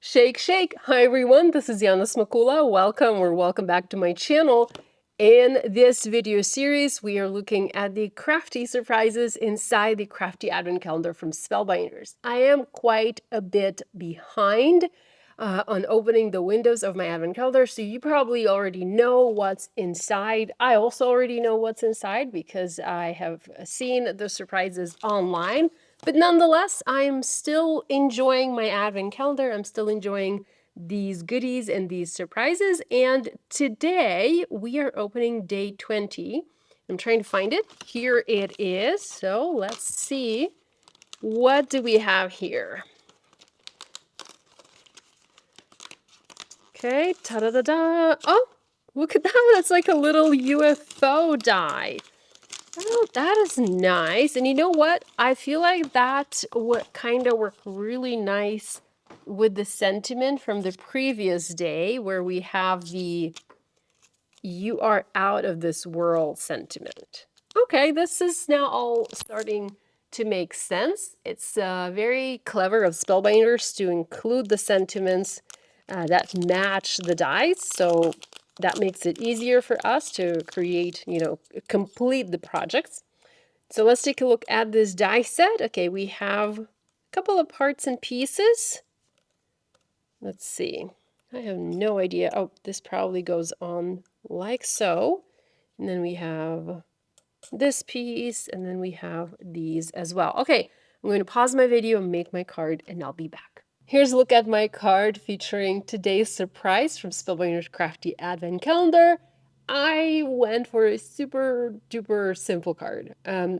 Shake, shake. Hi, everyone. This is Yana Smakula. Welcome or welcome back to my channel. In this video series, we are looking at the crafty surprises inside the Crafty Advent Calendar from Spellbinders. I am quite a bit behind on opening the windows of my Advent Calendar, so you probably already know what's inside. I also already know what's inside because I have seen the surprises online. But nonetheless, I'm still enjoying my Advent Calendar. I'm still enjoying these goodies and these surprises. And today we are opening day 20. I'm trying to find it. Here it is. So let's see. What do we have here? Okay, ta-da-da-da. Oh, look at that. That's like a little UFO die. Oh, that is nice. And you know what? I feel like that would kind of work really nice with the sentiment from the previous day where we have the "you are out of this world" sentiment. Okay, this is now all starting to make sense. It's very clever of Spellbinders to include the sentiments that match the dice. So that makes it easier for us to create, complete the projects. So let's take a look at this die set. Okay, we have a couple of parts and pieces. Let's see. I have no idea. Oh, this probably goes on like so. And then we have this piece, and then we have these as well. Okay, I'm going to pause my video and make my card, and I'll be back. Here's a look at my card featuring today's surprise from Spellbinders Crafty Advent Calendar. I went for a super duper simple card.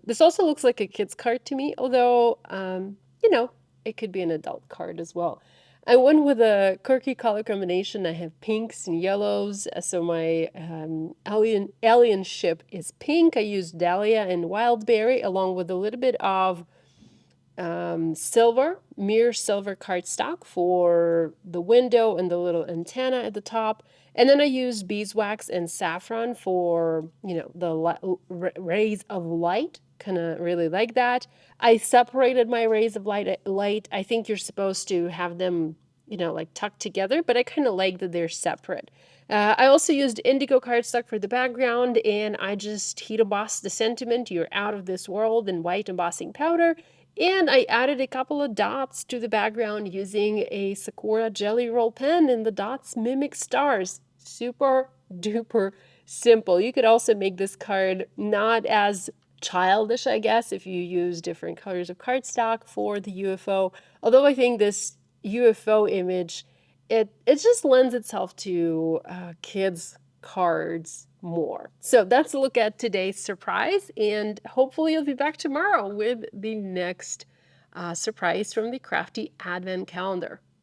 This also looks like a kid's card to me, although, it could be an adult card as well. I went with a quirky color combination. I have pinks and yellows, so my alien ship is pink. I used Dahlia and Wildberry along with a little bit of mirror silver cardstock for the window and the little antenna at the top. And then I used beeswax and saffron for, the rays of light. Kind of really like that. I separated my rays of light. I think you're supposed to have them, like tucked together, but I kind of like that they're separate. I also used indigo cardstock for the background, and I just heat embossed the sentiment, "you're out of this world," in white embossing powder. And I added a couple of dots to the background using a Sakura jelly roll pen, and the dots mimic stars. Super duper simple. You could also make this card not as childish, I guess, if you use different colors of cardstock for the UFO. Although I think this UFO image, it just lends itself to kids' cards more. So that's a look at today's surprise, and hopefully I'll be back tomorrow with the next surprise from the Crafty Advent Calendar.